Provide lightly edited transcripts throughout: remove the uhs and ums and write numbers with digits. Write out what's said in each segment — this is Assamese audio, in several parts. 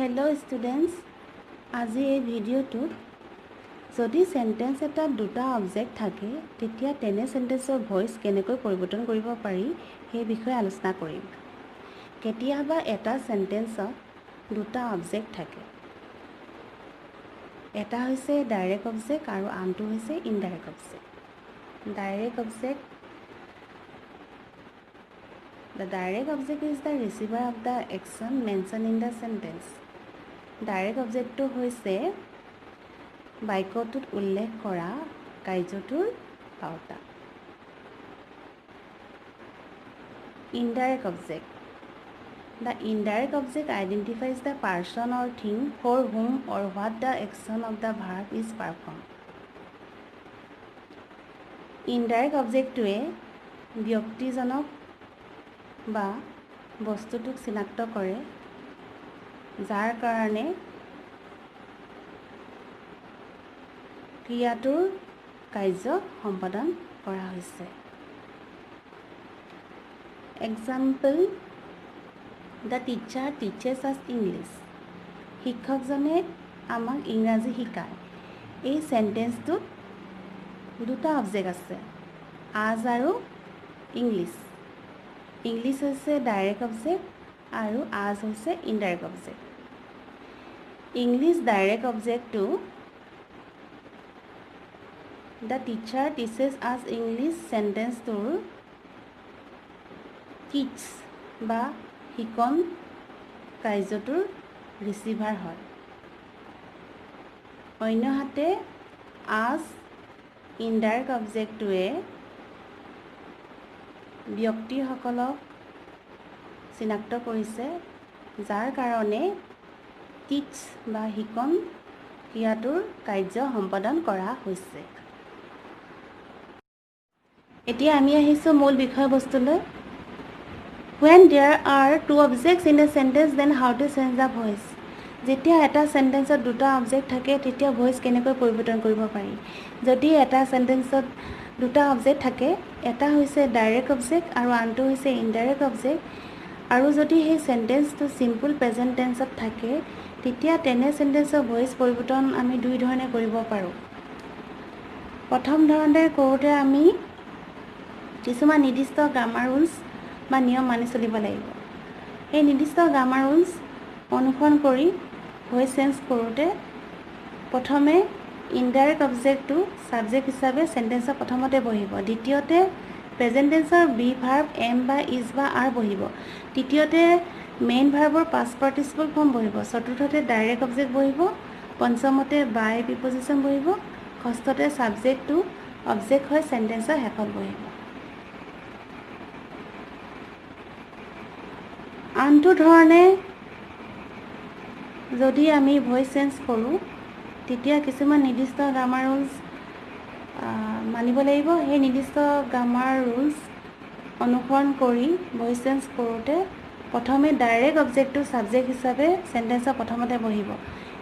Hello students, আজি এই ভিডিঅ'টোত যদি সেন্টেন্স এটা দুটা অবজেক্ট থাকে তেতিয়া তেনে সেন্টেন্সৰ ভয়েস কেনেকৈ পৰিৱৰ্তন কৰিব পাৰি সেই বিষয়ে আলোচনা কৰিম। কেতিয়াবা এটা সেন্টেন্সত দুটা অবজেক্ট থাকে। এটা হৈছে ডাইৰেক্ট অবজেক্ট আৰু আনটো হৈছে indirect object. Direct object The direct object is the receiver of the action mentioned in the sentence. Direct অবজেক্টটো হৈছে বাক্যটোত উল্লেখ কৰা কাৰ্যটোৰ পাওতা। Indirect object. The indirect object identifies the person or thing for whom or what the action of the verb is performed. Indirect objectটোৱে ব্যক্তিজনক বা বস্তুটোক চিনাক্ত কৰে যাৰ কাৰণে ক্ৰিয়াটোৰ কাৰ্য সম্পাদন কৰা হৈছে। Example, the teacher teaches us English. শিক্ষকজনে আমাক ইংৰাজী শিকায়। এই সেন্টেন্সটোত দুটা অবজেক্ট আছে, আজ আৰু ইংলিছ। ইংলিছ হৈছে ডাইৰেক্ট অবজেক্ট আৰু আজ হৈছে ইনডাইৰেক্ট অবজেক্ট। ইংলিছ ডাইৰেক্ট অবজেক্টটো The teacher teaches us English সেন্টেন্সটোৰ teach বা শিকন কাৰ্যটোৰ ৰিচিভাৰ হয়। অন্যহাতে আজ ইনডাইৰেক্ট অবজেক্টটোৱে ব্যক্তিসকলক চিনাক্ত কৰিছে যাৰ কাৰণে টিচ বা শিকন ক্ৰিয়াটোৰ কাৰ্য সম্পাদন কৰা হৈছে। এতিয়া আমি আহিছোঁ মূল বিষয়বস্তুলৈ। When there are two objects in a sentence, then how to change the voice? যেতিয়া এটা সেন্টেন্সত দুটা অবজেক্ট থাকে তেতিয়া ভয়েস কেনেকৈ পৰিৱৰ্তন কৰিব পাৰি। যদি এটা সেন্টেন্সত দুটা অবজেক্ট থাকে, এটা হৈছে ডাইৰেক্ট অবজেক্ট আৰু আনটো হৈছে ইনডাইৰেক্ট অবজেক্ট, আৰু যদি সেই সেন্টেন্সটো সিম্পল প্ৰেজেন্ট টেন্সত থাকে তেতিয়া তেনে সেন্টেন্সৰ ভয়েস পৰিৱৰ্তন আমি দুই ধৰণে কৰিব পাৰোঁ। প্ৰথম ধৰণে কৰোঁতে আমি কিছুমান নিৰ্দিষ্ট গ্ৰামাৰ ৰুলছ বা নিয়ম মানি চলিব লাগিব। এই নিৰ্দিষ্ট গ্ৰামাৰ ৰুলছ অনুসৰণ কৰি ভয়েস চেঞ্জ কৰোঁতে প্ৰথমে ইনডাইৰেক্ট অবজেক্টটো সাবজেক্ট হিচাপে সেন্টেন্সৰ প্ৰথমতে বহিব। দ্বিতীয়তে প্ৰেজেন্ট টেন্সৰ বি ভাৰ্ব এম বা ইজ বা আৰ বহিব। তৃতীয়তে মেইন ভাৰ্বৰ পাষ্ট পাৰ্টিচিপল ফৰ্ম বহিব। চতুৰ্থতে ডাইৰেক্ট অবজেক্ট বহিব। পঞ্চমতে বাই প্ৰিপজিশ্যন বহিব। ষষ্ঠতে সাবজেক্টটো অবজেক্ট হৈ সেন্টেন্সৰ শেষত বহিব। আনটো ধৰণে যদি আমি ভয়েস চেঞ্জ কৰোঁ তেতিয়া কিছুমান নিৰ্দিষ্ট গ্ৰামাৰ ৰুলছ মানিব লাগিব। সেই নিৰ্দিষ্ট গ্ৰামাৰ ৰুলছ অনুসৰণ কৰি ভয়েস চেঞ্জ কৰোঁতে প্ৰথমে ডাইৰেক্ট অবজেক্টটো সাবজেক্ট হিচাপে সেন্টেন্সৰ প্ৰথমতে বহিব।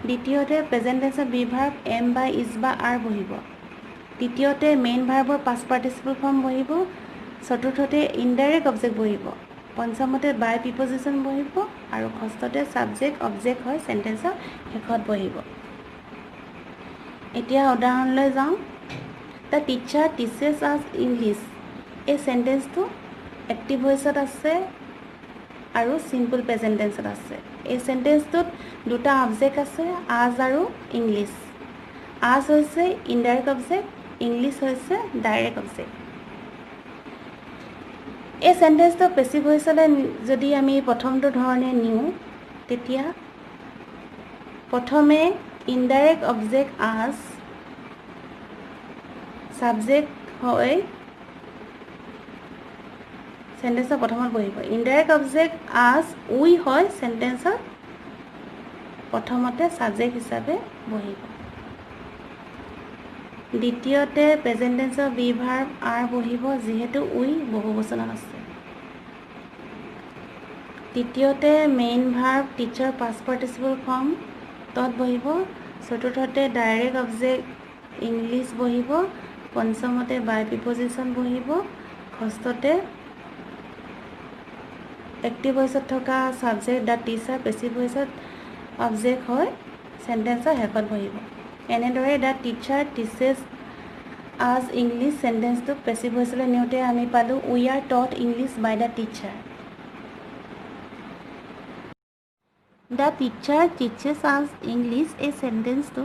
দ্বিতীয়তে প্ৰেজেন্ট টেন্সৰ বি ভাৰ্ব এম বা ইজ বা আৰ বহিব। তৃতীয়তে মেইন ভাৰ্বৰ পাষ্ট পাৰ্টিচিপল ফৰ্ম বহিব। চতুৰ্থতে ইনডাইৰেক্ট অবজেক্ট বহিব। পঞ্চমতে বাই প্ৰিপজিশ্যন বহিব আৰু ষষ্ঠতে সাবজেক্ট অবজেক্ট হৈ সেন্টেন্সৰ শেষত বহিব। এতিয়া উদাহৰণলৈ যাওঁ। The teacher teaches us English. এই সেন্টেন্সটো এক্টিভ ভয়েসত আছে আৰু সিম্পল প্ৰেজেন্ট টেন্সত আছে। এই সেন্টেন্সটোত দুটা অবজেক্ট আছে, আজ আৰু ইংলিছ। আজ হৈছে ইনডাইৰেক্ট অবজেক্ট, ইংলিছ হৈছে ডাইৰেক্ট অবজেক্ট। এই সেন্টেন্সটো পেসিভ ভয়েসলৈ যদি আমি প্ৰথমটো ধৰণে নিওঁ তেতিয়া প্ৰথমে ইনডাইৰেক্ট অবজেক্ট আজ সাবজেক্ট হৈ সেন্টেন্সৰ প্ৰথমত বহিব। ইনডাইৰেক্ট অবজেক্ট আজ উই হয় সেন্টেন্সৰ প্ৰথমতে সাবজেক্ট হিচাপে বহিব। দ্বিতীয়তে প্ৰেজেন্ট টেন্সৰ বি ভাৰ্ব আৰ বহিব যিহেতু উই বহুবচনত আছে। তৃতীয়তে main verb teacher past participle form তত বহিব। চতুৰ্থতে ডাইৰেক্ট অবজেক্ট ইংলিছ বহিব। পঞ্চমতে বাই প্ৰিপজিশ্যন বহিব। ষষ্ঠতে এক্টিভ ভয়েসত থকা সাবজেক্ট দ্য টিচাৰ পেসিভ ভয়েসত অবজেক্ট হয় সেন্টেন্সৰ শেষত বহিব এনেদৰে the teacher teaches us English সেন্টেন্সটো passive ভইচলৈ নিওঁতে আমি পালোঁ we are taught English by the teacher the teacher teaches us English এই সেন্টেন্সটো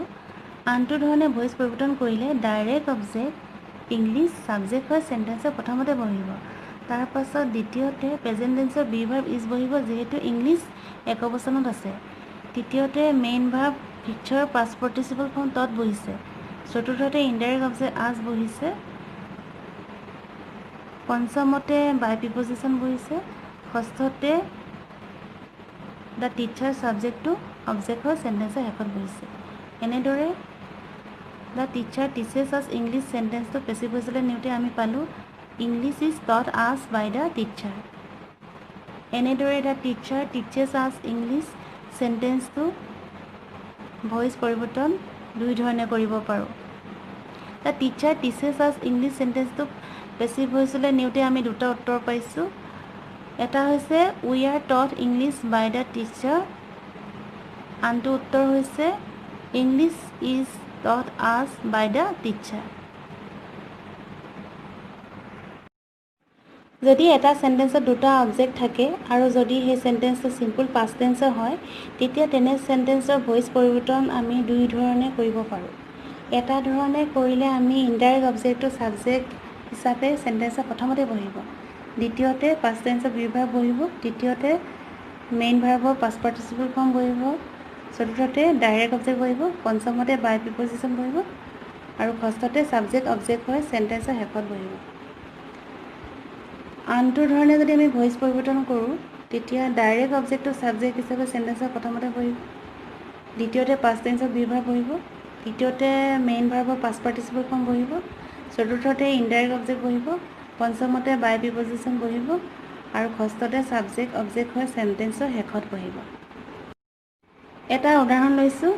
আনটো ধৰণে ভইচ পৰিৱৰ্তন কৰিলে ডাইৰেক্ট অবজেক্ট ইংলিছ ছাবজেক্ট হৈ সেন্টেন্সৰ প্ৰথমতে বহিব তাৰ পাছত দ্বিতীয়তে প্ৰেজেণ্ট টেন্সৰ বি ভাৰ্ব ইজ বহিব যিহেতু ইংলিছ একবচনত আছে তৃতীয়তে main verb future past participle form তত বহিছে চতুৰ্থতে ইনডাইৰেক্ট অবজেক্ট আজ বহিছে পঞ্চমতে বাই প্ৰিপজিশ্যন বহিছে ষষ্ঠতে দ্য টিচাৰ ছাবজেক্টটো অবজেক্ট হৈ সেন্টেন্সৰ শেষত বহিছে এনেদৰে the teacher teaches us English সেন্টেন্সটো passive ভইচলৈ নিওঁতে আমি পালোঁ ইংলিছ ইজ টট আজ বাই দ্য টিচাৰ এনেদৰে the teacher teaches us English সেন্টেন্সটো voice পৰিৱৰ্তন দুই ধৰণে কৰিব পাৰোঁ the teacher teaches us English সেন্টেন্সটো passive ভইচলৈ নিওঁতে আমি দুটা উত্তৰ পাইছোঁ এটা হৈছে we are taught English by the teacher আনটো উত্তৰ হৈছে ইংলিছ ইজ টট আজ বাই দ্য টিচাৰ যদি এটা সেন্টেন্সত দুটা অবজেক্ট থাকে আৰু যদি সেই সেন্টেন্সটো সিম্পল পাষ্ট টেন্সৰ হয় তেতিয়া তেনে সেন্টেন্সৰ ভইচ পৰিৱৰ্তন আমি দুই ধৰণে কৰিব পাৰোঁ এটা ধৰণে কৰিলে আমি ইনডাইৰেক্ট অবজেক্টটো ছাবজেক্ট হিচাপে সেন্টেন্সৰ প্ৰথমতে বহিব দ্বিতীয়তে পাষ্ট টেন্সৰ বি ভাৰ্ব বহিব তৃতীয়তে মেইন ভাৰ্বৰ পাষ্ট পাৰ্টিচিপল ফৰ্ম বহিব চতুৰ্থতে ডাইৰেক্ট অবজেক্ট বহিব পঞ্চমতে বাই প্ৰিপজিশ্যন বহিব আৰু ষষ্ঠতে ছাবজেক্ট অবজেক্ট হৈ সেন্টেন্সৰ শেষত বহিব আনটো ধৰণে যদি আমি ভইচ পৰিৱৰ্তন কৰোঁ তেতিয়া ডাইৰেক্ট অবজেক্টটো ছাবজেক্ট হিচাপে সেন্টেন্সৰ প্ৰথমতে বহিব দ্বিতীয়তে পাষ্ট টেন্সৰ বি ভাৰ্ব বহিব তৃতীয়তে মেইন ভাৰ্বৰ পাষ্ট পাৰ্টিচিপল ফৰ্ম বহিব চতুৰ্থতে ইনডাইৰেক্ট অবজেক্ট বহিব পঞ্চমতে বাই প্ৰিপজিশ্যন বহিব আৰু ষষ্ঠতে ছাবজেক্ট অবজেক্ট হৈ সেন্টেন্সৰ শেষত বহিব এটা উদাহৰণ লৈছোঁ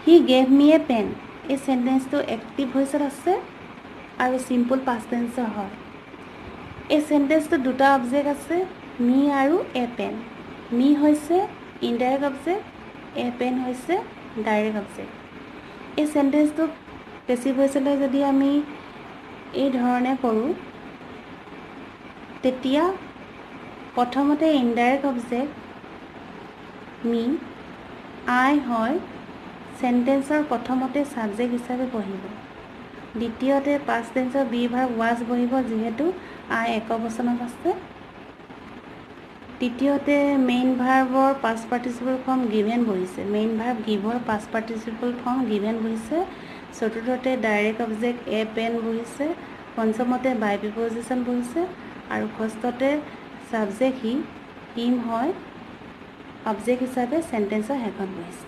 হি গেভ মি এ পেন এই সেন্টেন্সটো এক্টিভ ভইচত আছে আৰু সিম্পল পাষ্ট টেন্সৰ হয় এই সেন্টেন্সটো দুটা অবজেক্ট আছে মি আৰু এ পেন মি হৈছে ইনডাইৰেক্ট অবজেক্ট এ পেন হৈছে ডাইৰেক্ট অবজেক্ট এই সেন্টেন্সটো পেছিভ ভইচলৈ যদি আমি এই ধৰণে কৰোঁ তেতিয়া প্ৰথমতে ইনডাইৰেক্ট অবজেক্ট মি আই হয় সেন্টেন্সৰ প্ৰথমতে ছাবজেক্ট হিচাপে বহিব দ্বিতীয়তে পাষ্ট টেন্সৰ বি ভাৰ্ব ৱাজ বহিব যিহেতু আই একবচনত আছে তৃতীয়তে মেইন ভাৰ্বৰ পাষ্ট পাৰ্টিচিপল ফৰ্ম গিভেন বহিছে মেইন ভাৰ্ব গিভৰ পাষ্ট পাৰ্টিচিপল ফৰ্ম গিভেন বহিছে চতুৰ্থতে ডাইৰেক্ট অবজেক্ট এ পেন বহিছে পঞ্চমতে বাই প্ৰিপজিশ্যন বহিছে আৰু ষষ্ঠতে ছাবজেক্ট হিম হয় অবজেক্ট হিচাপে সেন্টেন্সৰ শেষত বহিছে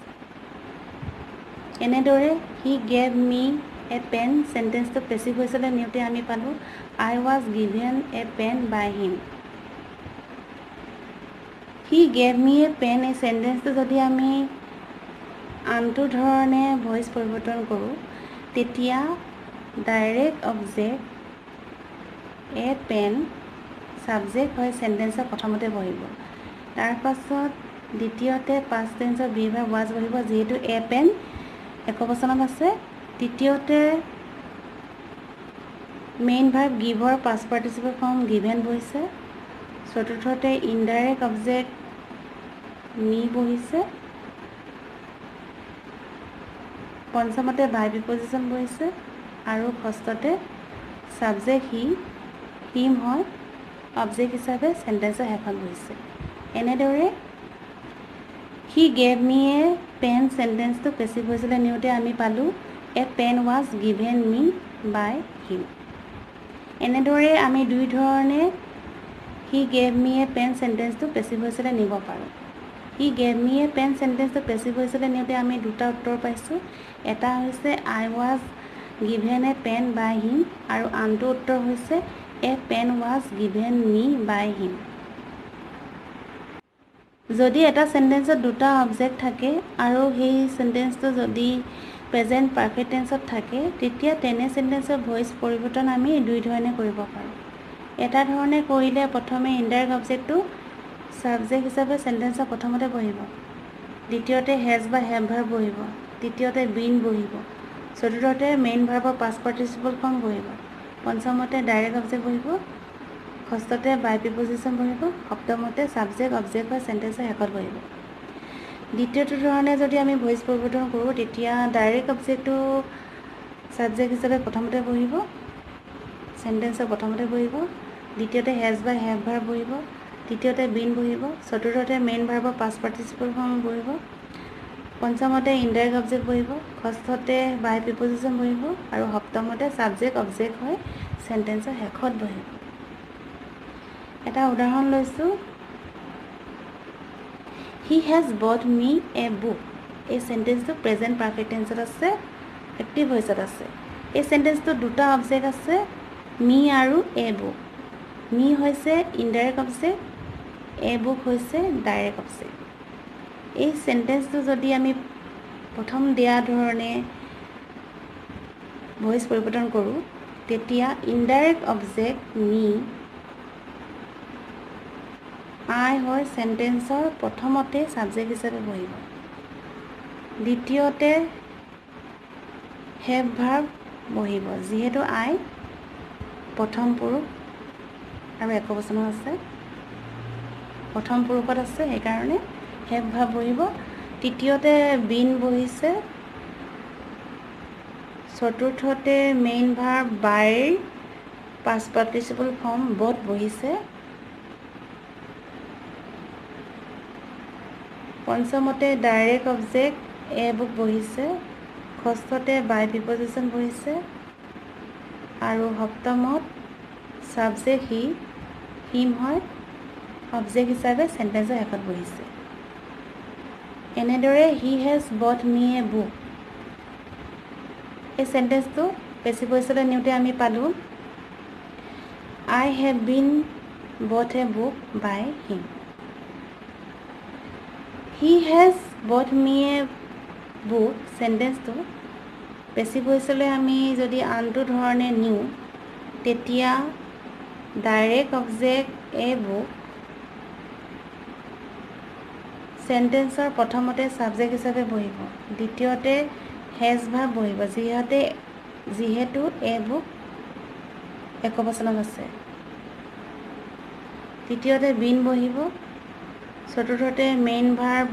এনেদৰে he gave me a pen সেন্টেন্সটো পেছিভ ভইচলৈ নিওঁতে আমি পালোঁ I was given a pen by him he gave me a pen এই সেন্টেন্সটো যদি আমি আনটো ধৰণে ভইচ পৰিৱৰ্তন কৰোঁ তেতিয়া direct object a pen subject হৈ সেন্টেন্সৰ প্ৰথমতে বহিব তাৰ পাছত দ্বিতীয়তে পাষ্ট টেন্সৰ বি ভাৰ্ব ৱাজ বহিব যিহেতু এ পেন একবচনত আছে তৃতীয়তে মেইন ভাৰ্ব গিভৰ পাষ্ট পাৰ্টিচিপল ফৰ্ম গিভেন বহিছে চতুৰ্থতে ইনডাইৰেক্ট অবজেক্ট মি বহিছে পঞ্চমতে বাই প্ৰিপজিশ্যন বহিছে আৰু ষষ্ঠতে ছাবজেক্ট হিম হয় অবজেক্ট হিচাপে সেন্টেন্সৰ শেষত বহিছে এনেদৰে he gave me a pen সেন্টেন্সটো পেছিভ ভইচলৈ নিওঁতে আমি পালোঁ a pen was given me by him এনেদৰে আমি দুই ধৰণে he gave me a pen সেন্টেন্সটো পেছিভ ভইচলৈ নিব পাৰোঁ he gave me a pen সেন্টেন্সটো পেছিভ ভইচলৈ নিওঁতে আমি দুটা উত্তৰ পাইছোঁ এটা হৈছে I was given a pen by him আৰু আনটো উত্তৰ হৈছে a pen was given me by him যদি এটা সেন্টেন্সত দুটা অবজেক্ট থাকে আৰু সেই সেন্টেন্সটো যদি প্ৰেজেণ্ট পাৰফেক্ট টেন্সত থাকে তেতিয়া তেনে সেন্টেন্সৰ ভইচ পৰিৱৰ্তন আমি দুই ধৰণে কৰিব পাৰোঁ এটা ধৰণে কৰিলে প্ৰথমে ইনডাইৰেক্ট অবজেক্টটো ছাবজেক্ট হিচাপে সেন্টেন্সৰ প্ৰথমতে বহিব দ্বিতীয়তে হেজ বা হেভ ভাৰ্ব বহিব তৃতীয়তে বিন বহিব চতুৰ্থতে মেইন ভাৰ্বৰ পাষ্ট পাৰ্টিচিপল ফৰ্ম বহিব পঞ্চমতে ডাইৰেক্ট অবজেক্ট বহিব ষষ্ঠতে বাই প্ৰিপজিশ্যন বহিব সপ্তমতে ছাবজেক্ট অবজেক্ট বা চেণ্টেঞ্চৰ শেষত বহিব দ্বিতীয়টো ধৰণে যদি আমি ভইচ পৰিৱৰ্তন কৰোঁ তেতিয়া ডাইৰেক্ট অবজেক্টটো ছাবজেক্ট হিচাপে প্ৰথমতে বহিব চেণ্টেঞ্চৰ প্ৰথমতে বহিব দ্বিতীয়তে হেজ বা হেভ ভাৰ্ব বহিব তৃতীয়তে বিন বহিব চতুৰ্থতে মেইন ভাৰ্বৰ পাষ্ট পাৰ্টিচিপল ফৰ্ম বহিব পঞ্চমতে ইনডাইৰেক্ট অবজেক্ট বহিব ষষ্ঠতে বাই প্ৰিপজিশ্যন বহিব আৰু সপ্তমতে ছাবজেক্ট অবজেক্ট হৈ চেণ্টেঞ্চৰ শেষত বহিব এটা উদাহৰণ লৈছোঁ হি হেজ বট মি এ বুক এই চেণ্টেঞ্চটো প্ৰেজেণ্ট পাৰফেক্ট টেন্সত আছে এক্টিভ ভইচত আছে এই চেণ্টেঞ্চটোত দুটা অবজেক্ট আছে মি আৰু এ বুক মি হৈছে ইনডাইৰেক্ট অবজেক্ট এ বুক হৈছে ডাইৰেক্ট অবজেক্ট এই চেণ্টেঞ্চটো যদি আমি প্ৰথম দিয়া ধৰণে ভইচ পৰিৱৰ্তন কৰোঁ তেতিয়া ইনডাইৰেক্ট অবজেক্ট মি আই হয় চেণ্টেঞ্চৰ প্ৰথমতে ছাবজেক্ট হিচাপে বহিব দ্বিতীয়তে হেভ ভাৰ্ব বহিব যিহেতু আই প্ৰথম পুৰুষ আৰু একবচনত আছে প্ৰথম পুৰুষত আছে সেইকাৰণে হেভ ভাৰ্ব বহিব তৃতীয়তে বিন বহিছে চতুৰ্থতে মেইন ভাৰ্ব বাইৰ পাষ্ট পাৰ্টিচিপল ফৰ্ম বট বহিছে পঞ্চমতে ডাইৰেক্ট অবজেক্ট এ বুক বহিছে ষষ্ঠতে বাই প্ৰিপজিশ্যন বহিছে আৰু সপ্তমত ছাবজেক্ট হিম হয় অবজেক্ট হিচাপে চেণ্টেঞ্চৰ শেষত বহিছে এনেদৰে হি হেজ বট মি এ বুক এই চেণ্টেঞ্চটো পেছিভ ভইচলৈ নিওঁতে আমি পালোঁ আই হেভ বিন বট এ book by him he has বট মি এ বুক চেণ্টেঞ্চটো পেছিভ ভইচলৈ আমি যদি আনটো ধৰণে নিওঁ তেতিয়া ডাইৰেক্ট অবজেক্ট এ বুক চেণ্টেঞ্চৰ প্ৰথমতে ছাবজেক্ট হিচাপে বহিব দ্বিতীয়তে হেজ ভাৰ্ব বহিব যিহেতু এ বুক একবচনত আছে তৃতীয়তে বিন বহিব চতুৰ্থতে মেইন ভাৰ্ব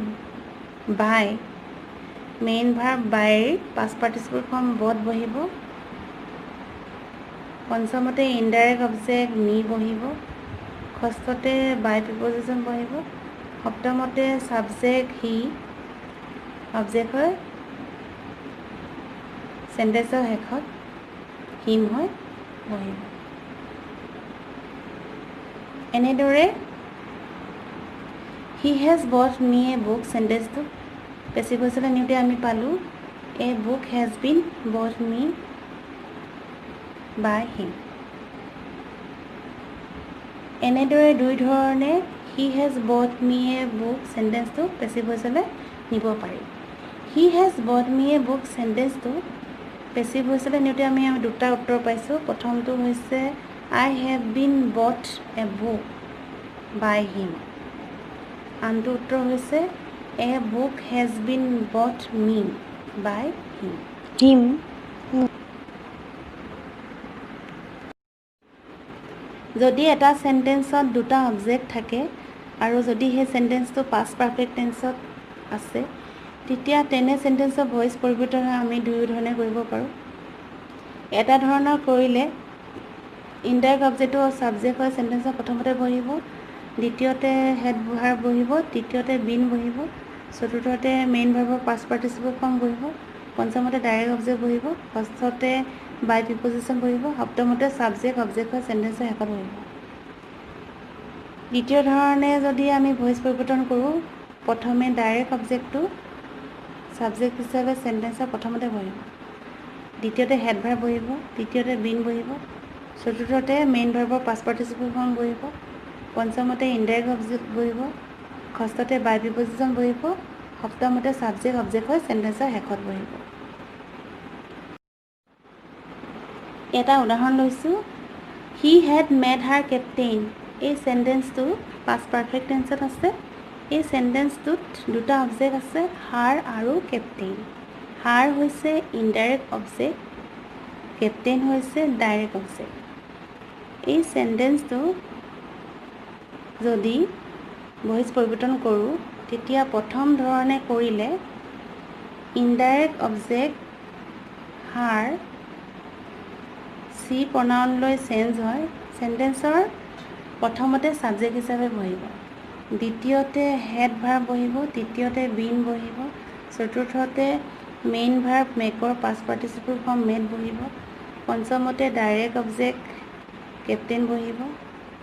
বাইৰ পাষ্ট পাৰ্টিচিপল ফৰ্ম বট বহিব পঞ্চমতে ইনডাইৰেক্ট অবজেক্ট মি বহিব ষষ্ঠতে বাই প্ৰিপজিশ্যন বহিব সপ্তমতে ছাবজেক্ট হি অবজেক্ট হৈ চেণ্টেঞ্চৰ শেষত হিম হৈ বহিব এনেদৰে হি হেজ বট মি এ বুক চেণ্টেঞ্চটো পেছিভ ভইচলৈ নিওঁতে আমি পালোঁ এ বুক হেজ বিন বট মি বাই হিম এনেদৰে দুই ধৰণে হি হেজ বট মি এ বুক চেণ্টেঞ্চটো পেছিভ ভইচলৈ নিব পাৰি হি হেজ বট মি এ বুক চেণ্টেঞ্চটো পেছিভ ভইচলৈ নিওঁতে আমি দুটা উত্তৰ পাইছোঁ প্ৰথমটো হৈছে আই হেভ বিন বট এ বুক বাই হিম আনটো উত্তৰ হৈছে এ বুক হেজ বিন বট মি বাই হিম যদি এটা চেণ্টেঞ্চত দুটা অবজেক্ট থাকে আৰু যদি সেই চেণ্টেঞ্চটো পাষ্ট পাৰফেক্ট টেন্সত আছে তেতিয়া তেনে চেণ্টেঞ্চৰ ভইচ পৰিৱৰ্তন আমি দুয়ো ধৰণে কৰিব পাৰোঁ এটা ধৰণৰ কৰিলে ইনডাইৰেক্ট অবজেক্টটো ছাবজেক্ট হয় চেণ্টেঞ্চৰ প্ৰথমতে বহিব দ্বিতীয়তে হেড ভাৰ্ব বহিব তৃতীয়তে বিন বহিব চতুৰ্থতে মেইন ভাৰ্বৰ পাষ্ট পাৰ্টিচিপল ফৰ্ম বহিব পঞ্চমতে ডাইৰেক্ট অবজেক্ট বহিব ষষ্ঠতে বাই প্ৰিপজিশ্যন বহিব সপ্তমতে ছাবজেক্ট অবজেক্ট হৈ চেণ্টেঞ্চৰ শেষত বহিব দ্বিতীয় ধৰণে যদি আমি ভইচ পৰিৱৰ্তন কৰোঁ প্ৰথমে ডাইৰেক্ট অবজেক্টটো ছাবজেক্ট হিচাপে চেণ্টেঞ্চৰ প্ৰথমতে বহিব দ্বিতীয়তে হেড ভাৰ্ব বহিব তৃতীয়তে বিন বহিব চতুৰ্থতে মেইন ভাৰ্বৰ পাষ্ট পাৰ্টিচিপল ফৰ্ম বহিব পঞ্চমতে ইনডাইৰেক্ট অবজেক্ট বহিব ষষ্ঠতে বাই প্ৰিপজিশ্যন বহিব সপ্তমতে ছাবজেক্ট অবজেক্ট হৈ চেণ্টেঞ্চৰ শেষত বহিব এটা উদাহৰণ লৈছোঁ হি হেড মেড হাৰ কেপ্টেইন এই চেণ্টেঞ্চটো পাষ্ট পাৰফেক্ট টেন্সত আছে এই সেন্টেন্সটোত দুটা অবজেক্ট আছে, হাৰ আৰু কেপ্টেইন। হাৰ হৈছে ইনডাইৰেক্ট অবজেক্ট, কেপ্টেইন হৈছে ডাইৰেক্ট অবজেক্ট। এই সেন্টেন্সটো যদি ভইচ পৰিৱৰ্তন কৰোঁ তেতিয়া প্ৰথম ধৰণে কৰিলে ইনডাইৰেক্ট অবজেক্ট হাৰ সি প্ৰনাউনলৈ চেঞ্জ হয়। সেন্টেন্সৰ প্ৰথমতে সাবজেক্ট হিচাপে বহিব, দ্বিতীয়তে হেড ভাৰ্ব বহিব, তৃতীয়তে বিন বহিব, চতুৰ্থতে মেইন ভাৰ্ব মেকৰ পাষ্ট পাৰ্টিচিপল ফৰ্ম মেড বহিব, পঞ্চমতে ডাইৰেক্ট অবজেক্ট কেপ্টেইন বহিব,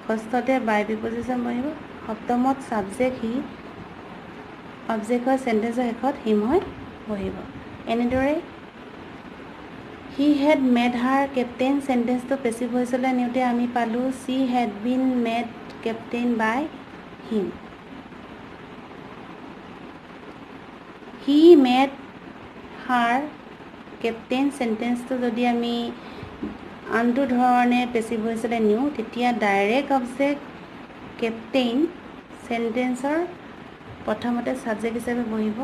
ষষ্ঠতে বাই প্ৰিপজিশ্যন বহিব, সপ্তমত সাবজেক্ট হি অবজেক্ট হয় সেন্টেন্সৰ শেষত হিম হয় বহিব। এনেদৰে he had made her captain সেন্টেন্সটো পেছিভ ভইচলৈ নিওঁতে আমি পালোঁ she had been made captain by him. He made her captain সেন্টেন্সটো যদি আমি আনটো ধৰণে পেছিভ ভইচলৈ নিওঁ তেতিয়া ডাইৰেক্ট অবজেক্ট কেপ্টেইন সেন্টেন্সৰ প্ৰথমতে সাবজেক্ট হিচাপে বহিব,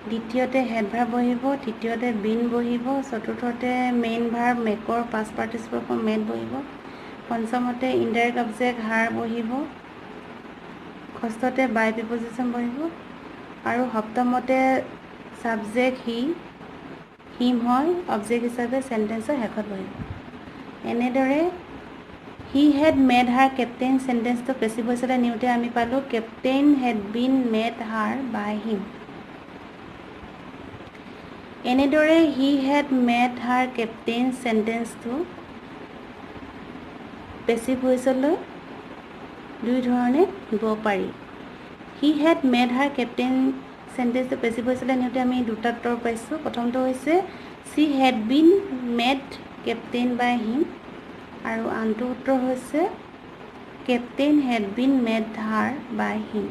দ্বিতীয়তে হেড ভাৰ্ব বহিব, তৃতীয়তে বিন বহিব, চতুৰ্থতে মেইন ভাৰ্ব মেকৰ পাষ্ট পাৰ্টিচিপল ফৰ্ম মেড বহিব, পঞ্চমতে ইনডাইৰেক্ট অবজেক্ট হাৰ বহিব, ষষ্ঠতে বাই প্ৰিপজিশ্যন বহিব আৰু সপ্তমতে সাবজেক্ট হিম হয় অবজেক্ট হিচাপে সেন্টেন্সৰ শেষত বহিব। এনেদৰে he had made her captain সেন্টেন্সটো পেছিভ ভইচলৈ নিওঁতে আমি পালোঁ captain had been made her by him. এনেদৰে he had made her captain সেন্টেন্সটো পেছিভ ভইচলৈ দুই ধৰণে দিব পাৰি। He had made her captain সেন্টেন্সটো পেছিভ ভইচলৈ নিওঁতে আমি দুটা উত্তৰ পাইছোঁ। প্ৰথমটো হৈছে she had been made captain by him আৰু আনটো উত্তৰ হৈছে captain had been made her by him.